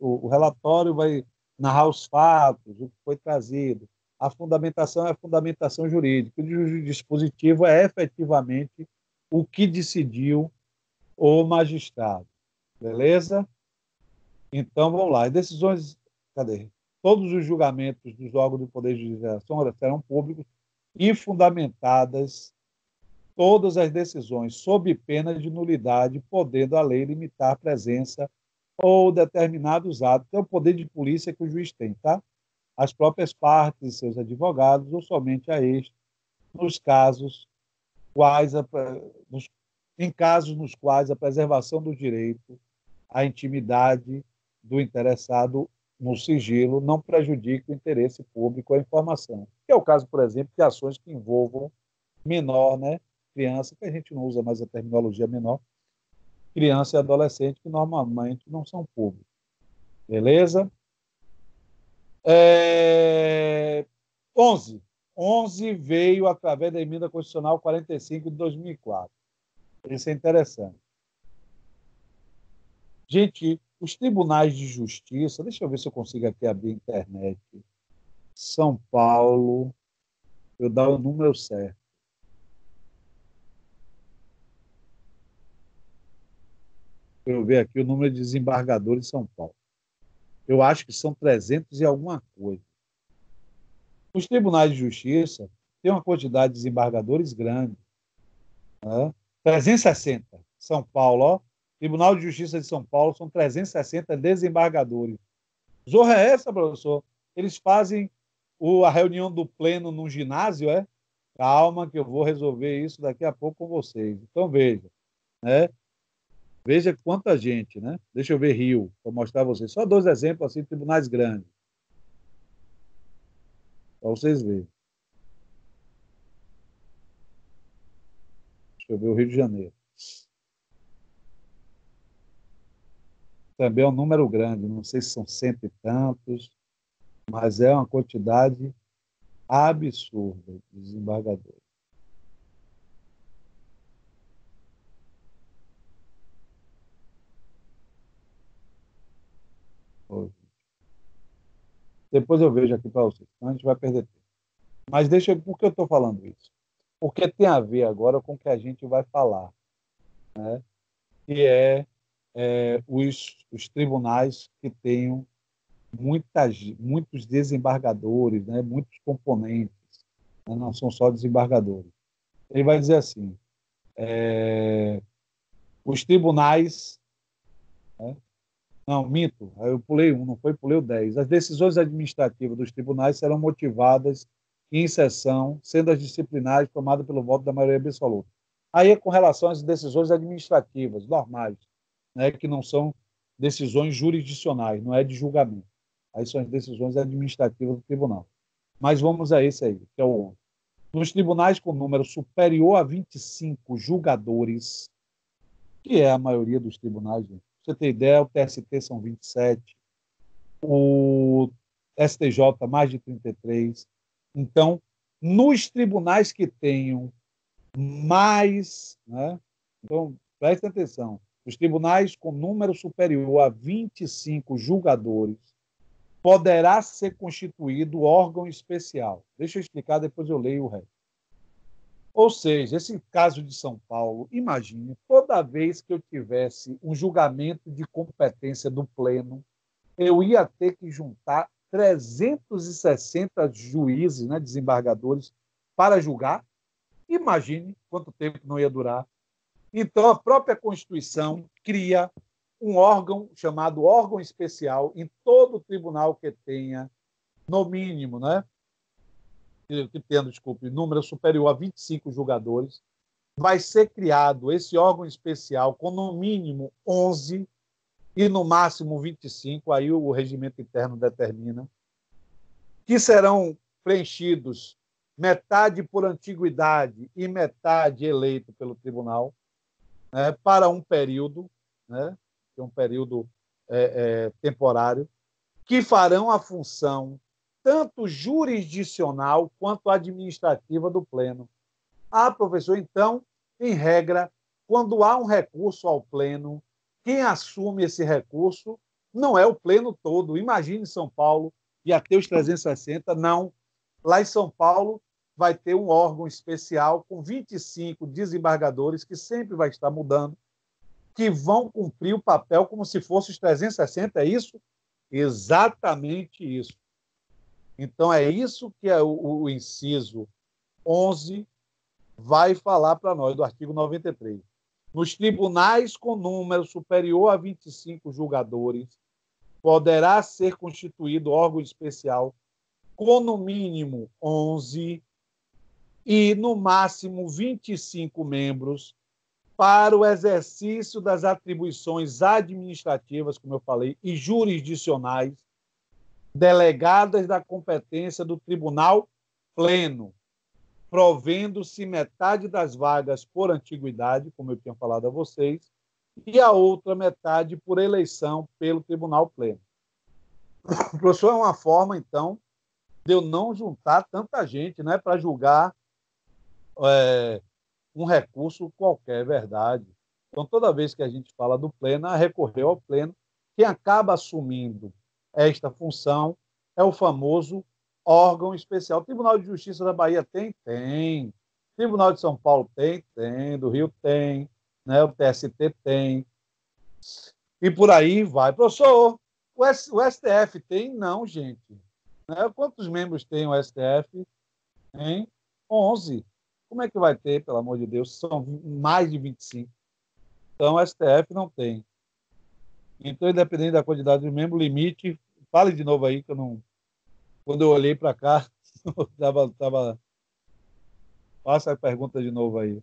O relatório vai narrar os fatos, o que foi trazido. A fundamentação é a fundamentação jurídica. O dispositivo é efetivamente o que decidiu o magistrado. Beleza? Então, vamos lá. As decisões... Cadê? Todos os julgamentos dos órgãos do Poder Judiciário serão públicos e fundamentadas todas as decisões sob pena de nulidade, podendo a lei limitar a presença ou determinados atos. É o poder de polícia que o juiz tem, tá? As próprias partes e seus advogados, ou somente a este, em casos nos quais a preservação do direito à intimidade do interessado no sigilo não prejudique o interesse público à informação. Que é o caso, por exemplo, de ações que envolvam menor, né? Criança, que a gente não usa mais a terminologia menor, criança e adolescente, que normalmente não são públicos. Beleza? 11 veio através da Emenda Constitucional 45 de 2004. Isso é interessante. Gente, os tribunais de justiça, deixa eu ver se eu consigo aqui abrir a internet. São Paulo, eu dar o número certo. Eu ver aqui o número de desembargadores de São Paulo. Eu acho que são 300 e alguma coisa. Os tribunais de justiça têm uma quantidade de desembargadores grande. Né? 360. São Paulo, ó. Tribunal de Justiça de São Paulo são 360 desembargadores. Zorra é essa, professor? Eles fazem a reunião do pleno num ginásio, é? Calma que eu vou resolver isso daqui a pouco com vocês. Então, veja. Né? Veja quanta gente, né? Deixa eu ver Rio, para mostrar a vocês. Só 2 exemplos, assim, tribunais grandes. Para vocês verem. Deixa eu ver o Rio de Janeiro. Também é um número grande, não sei se são 100 e tantos, mas é uma quantidade absurda de desembargadores. Depois eu vejo aqui para vocês, senão a gente vai perder tempo. Mas por que eu estou falando isso? Porque tem a ver agora com o que a gente vai falar, né? Que os tribunais que tenham muitos desembargadores, né? Muitos componentes, né? Não são só desembargadores. Ele vai dizer assim, os tribunais... Né? Não, minto, eu pulei um, não foi, pulei o 10. As decisões administrativas dos tribunais serão motivadas em sessão, sendo as disciplinares tomadas pelo voto da maioria absoluta. Aí é com relação às decisões administrativas normais, né, que não são decisões jurisdicionais, não é de julgamento. Aí são as decisões administrativas do tribunal. Mas vamos a esse aí, que é o 11. Nos tribunais com número superior a 25 julgadores, que é a maioria dos tribunais, gente. Pra você ter ideia, o TST são 27, o STJ mais de 33. Então, nos tribunais que tenham mais, né? Então, preste atenção, os tribunais com número superior a 25 julgadores poderá ser constituído órgão especial. Deixa eu explicar, depois eu leio o resto. Ou seja, esse caso de São Paulo, imagine, toda vez que eu tivesse um julgamento de competência do pleno, eu ia ter que juntar 360 juízes, né, desembargadores, para julgar. Imagine quanto tempo não ia durar. Então, a própria Constituição cria um órgão chamado órgão especial em todo tribunal que tenha, no mínimo, né, que tenha, desculpe, número superior a 25 julgadores, vai ser criado esse órgão especial com, no mínimo, 11 e, no máximo, 25, aí o regimento interno determina, que serão preenchidos metade por antiguidade e metade eleito pelo tribunal, né, para um período, né, que é um período temporário, que farão a função tanto jurisdicional quanto administrativa do pleno. Ah, professor, então, em regra, quando há um recurso ao pleno, quem assume esse recurso não é o pleno todo. Imagine São Paulo, ia ter os 360, não. Lá em São Paulo vai ter um órgão especial com 25 desembargadores, que sempre vai estar mudando, que vão cumprir o papel como se fosse os 360, é isso? Exatamente isso. Então, é isso que o inciso 11 vai falar para nós, do artigo 93. Nos tribunais com número superior a 25 julgadores, poderá ser constituído órgão especial com, no mínimo, 11 e, no máximo, 25 membros para o exercício das atribuições administrativas, como eu falei, e jurisdicionais, delegadas da competência do tribunal pleno, provendo-se metade das vagas por antiguidade, como eu tinha falado a vocês, e a outra metade por eleição pelo tribunal pleno. Professor, é uma forma, então, de eu não juntar tanta gente, né, para julgar um recurso qualquer, verdade. Então, toda vez que a gente fala do pleno, recorreu ao pleno, quem acaba assumindo esta função é o famoso órgão especial. O Tribunal de Justiça da Bahia tem? Tem. O Tribunal de São Paulo tem? Tem. Do Rio tem. Né? O TST tem. E por aí vai. Professor, o STF tem? Não, gente. Né? Quantos membros tem o STF? Tem 11. Como é que vai ter, pelo amor de Deus? São mais de 25. Então, o STF não tem. Então, independente da quantidade de membros, o limite... Fale de novo aí, que eu não... Quando eu olhei para cá, tava... Faça a pergunta de novo aí,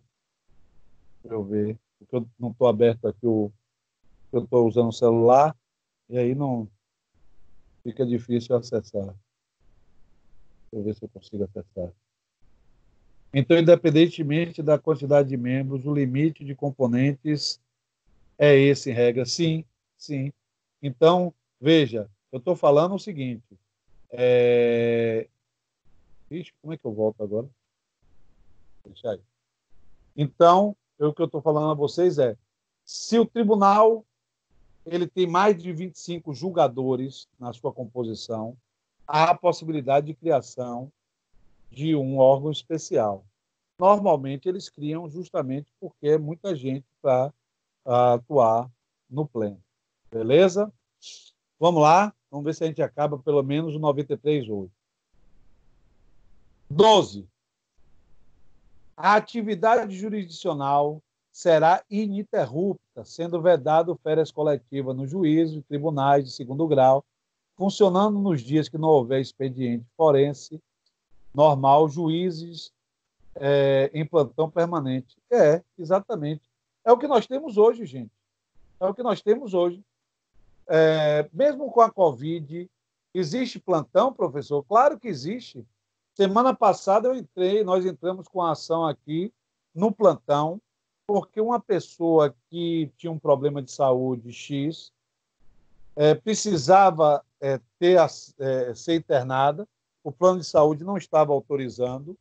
para eu ver. Porque eu não estou aberto aqui, eu estou usando o celular, e aí não fica difícil acessar. Deixa eu ver se eu consigo acessar. Então, independentemente da quantidade de membros, o limite de componentes é esse, em regra. Sim, sim. Então, veja, eu estou falando o seguinte. Ixi, como é que eu volto agora? Deixa aí. Então, o que eu estou falando a vocês é, se o tribunal ele tem mais de 25 julgadores na sua composição, há a possibilidade de criação de um órgão especial. Normalmente, eles criam justamente porque é muita gente para atuar no pleno. Beleza? Vamos lá? Vamos ver se a gente acaba pelo menos o 93 hoje. 12. A atividade jurisdicional será ininterrupta, sendo vedado férias coletivas no juízo e tribunais de segundo grau, funcionando nos dias que não houver expediente forense normal, juízes em plantão permanente. Exatamente. É o que nós temos hoje, gente. É o que nós temos hoje. Mesmo com a Covid, existe plantão, professor? Claro que existe. Semana passada nós entramos com a ação aqui no plantão, porque uma pessoa que tinha um problema de saúde X precisava ser internada, o plano de saúde não estava autorizando,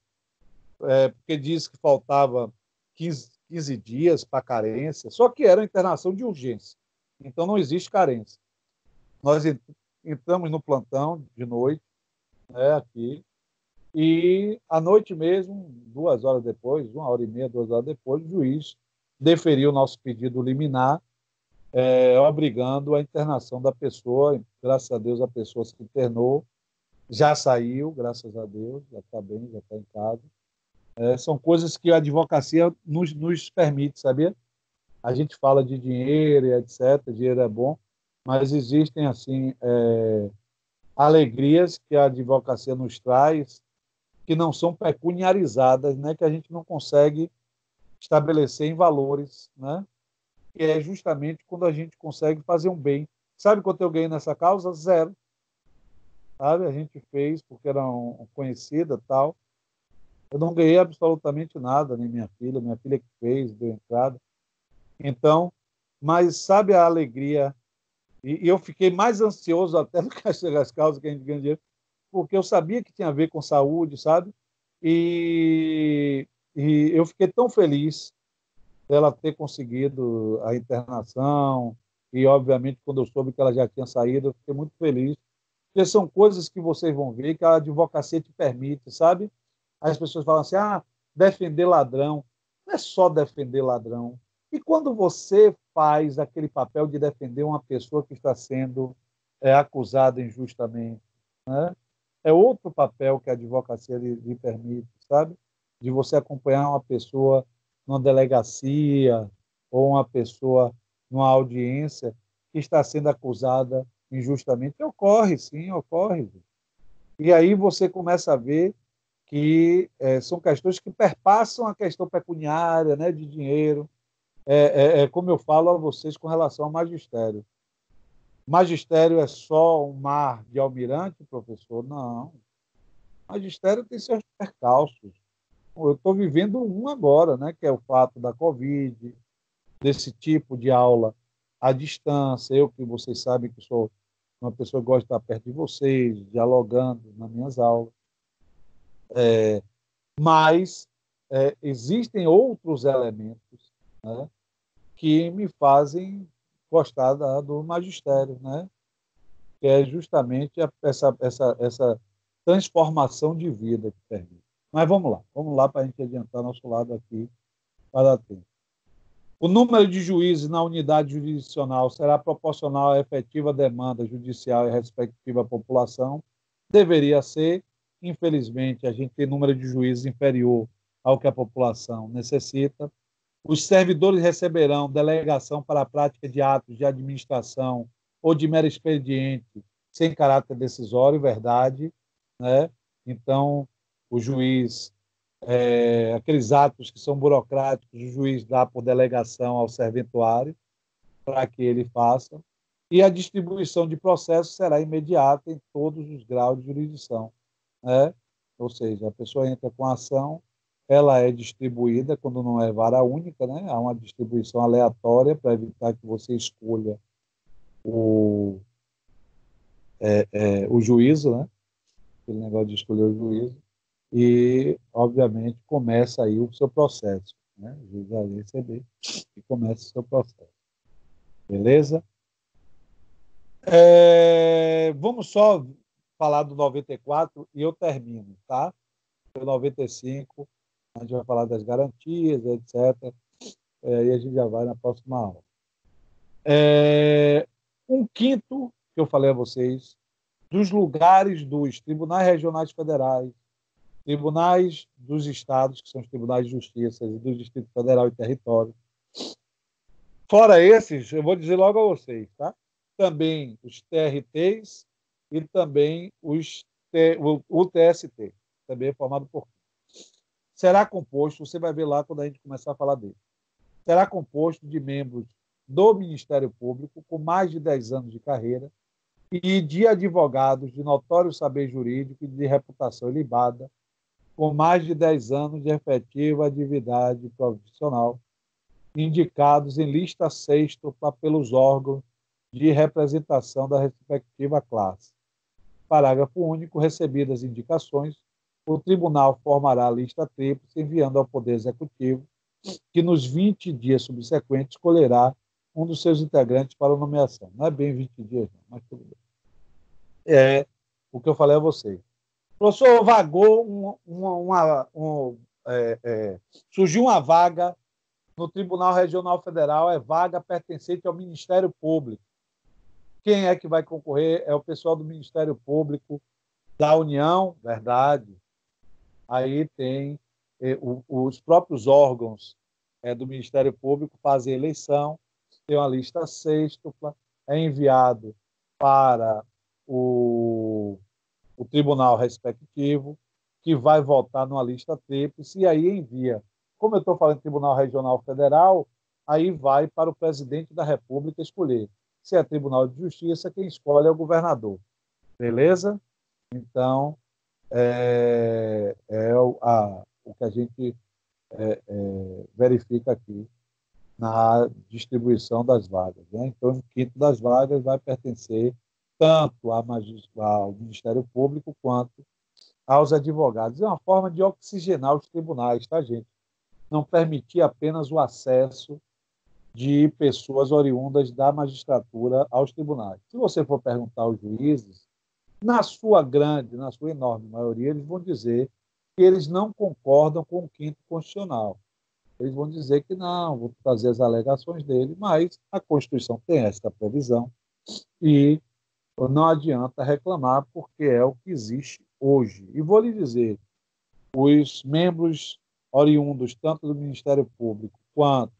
porque disse que faltava 15 dias para carência, só que era internação de urgência, então não existe carência. Nós entramos no plantão de noite, aqui, e à noite mesmo, 2 horas depois, 1h30, 2 horas depois, o juiz deferiu o nosso pedido liminar, obrigando a internação da pessoa. Graças a Deus, a pessoa se internou, já saiu, graças a Deus, já está bem, já está em casa. São coisas que a advocacia nos permite, sabia? A gente fala de dinheiro e etc., dinheiro é bom, mas existem, assim, alegrias que a advocacia nos traz, que não são pecuniarizadas, né? Que a gente não consegue estabelecer em valores, né? Que é justamente quando a gente consegue fazer um bem. Sabe quanto eu ganhei nessa causa? 0. Sabe? A gente fez porque era conhecida, tal. Eu não ganhei absolutamente nada, nem minha filha que fez, deu entrada. Então, mas sabe a alegria? E eu fiquei mais ansioso até do que as causas que a gente ganha dinheiro, porque eu sabia que tinha a ver com saúde, sabe? E eu fiquei tão feliz dela ter conseguido a internação, e, obviamente, quando eu soube que ela já tinha saído, eu fiquei muito feliz, porque são coisas que vocês vão ver que a advocacia te permite, sabe? As pessoas falam assim, defender ladrão. Não é só defender ladrão. E quando você faz aquele papel de defender uma pessoa que está sendo acusada injustamente, né? É outro papel que a advocacia lhe permite, sabe? De você acompanhar uma pessoa numa delegacia ou uma pessoa numa audiência que está sendo acusada injustamente. Ocorre, sim, ocorre. E aí você começa a ver que são questões que perpassam a questão pecuniária, né, de dinheiro. Como eu falo a vocês com relação ao magistério. Magistério é só um mar de almirante, professor? Não. Magistério tem seus percalços. Eu estou vivendo um agora, né, que é o fato da Covid, desse tipo de aula à distância. Eu, que vocês sabem que sou uma pessoa que gosta de estar perto de vocês, dialogando nas minhas aulas. Mas existem outros elementos, né, que me fazem gostar do magistério, né, que é justamente essa transformação de vida que permite. Mas vamos lá para a gente adiantar nosso lado aqui para dar tempo. O número de juízes na unidade jurisdicional será proporcional à efetiva demanda judicial e respectiva população. Deveria ser. Infelizmente, a gente tem número de juízes inferior ao que a população necessita. Os servidores receberão delegação para a prática de atos de administração ou de mero expediente sem caráter decisório, verdade, né? Então, o juiz, aqueles atos que são burocráticos, o juiz dá por delegação ao serventuário para que ele faça, e a distribuição de processos será imediata em todos os graus de jurisdição, né? Ou seja, a pessoa entra com a ação, ela é distribuída, quando não é vara única, né? Há uma distribuição aleatória para evitar que você escolha o juízo, né? Aquele negócio de escolher o juízo, e, obviamente, começa aí o seu processo, né? O juiz vai receber e começa o seu processo. Beleza? Vamos só falar do 94 e eu termino, tá? O 95, a gente vai falar das garantias, etc. E a gente já vai na próxima aula. Um quinto, que eu falei a vocês, dos lugares dos tribunais regionais federais, tribunais dos estados, que são os tribunais de justiça, e do Distrito Federal e Território. Fora esses, eu vou dizer logo a vocês, tá? Também os TRTs e também o TST, também é formado por será composto, você vai ver lá quando a gente começar a falar dele, será composto de membros do Ministério Público com mais de 10 anos de carreira e de advogados de notório saber jurídico e de reputação ilibada, com mais de 10 anos de efetiva atividade profissional, indicados em lista sextupla pelos órgãos de representação da respectiva classe. Parágrafo único. Recebidas indicações, o tribunal formará a lista tríplice, enviando ao Poder Executivo, que nos 20 dias subsequentes escolherá um dos seus integrantes para a nomeação. Não é bem 20 dias, não, mas tudo bem. É o que eu falei a você. Professor, vagou surgiu uma vaga no Tribunal Regional Federal, é vaga pertencente ao Ministério Público. Quem é que vai concorrer? É o pessoal do Ministério Público da União, verdade. Aí tem os próprios órgãos do Ministério Público fazem eleição, tem uma lista sextupla, é enviado para o tribunal respectivo, que vai votar numa lista tríplice, e aí envia. Como eu estou falando de Tribunal Regional Federal, aí vai para o presidente da República escolher. Se é Tribunal de Justiça, quem escolhe é o governador. Beleza? Então, o que a gente verifica aqui na distribuição das vagas. Né? Então, um quinto das vagas vai pertencer tanto ao Ministério Público quanto aos advogados. É uma forma de oxigenar os tribunais, tá, gente? Não permitir apenas o acesso de pessoas oriundas da magistratura aos tribunais. Se você for perguntar aos juízes, na sua enorme maioria, eles vão dizer que eles não concordam com o quinto constitucional. Eles vão dizer que não, vão trazer as alegações dele, mas a Constituição tem esta previsão e não adianta reclamar, porque é o que existe hoje. E vou lhe dizer, os membros oriundos tanto do Ministério Público quanto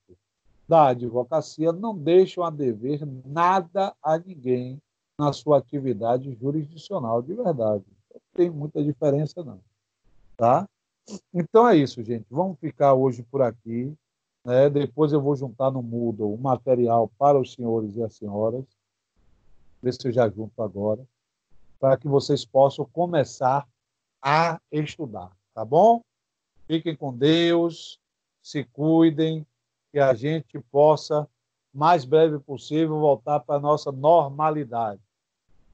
da advocacia não deixam a dever nada a ninguém na sua atividade jurisdicional, de verdade. Não tem muita diferença, não. Tá? Então é isso, gente. Vamos ficar hoje por aqui. Né? Depois eu vou juntar no Moodle o material para os senhores e as senhoras. Ver se eu já junto agora, para que vocês possam começar a estudar, tá bom? Fiquem com Deus, se cuidem, que a gente possa, mais breve possível, voltar para a nossa normalidade.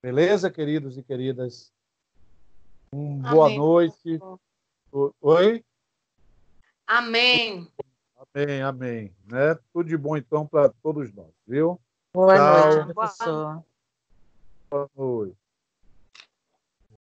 Beleza, queridos e queridas? Boa noite. Oi? Amém. Amém, amém. Né? Tudo de bom, então, para todos nós, viu? Boa Tchau. noite, professor. Boa noite.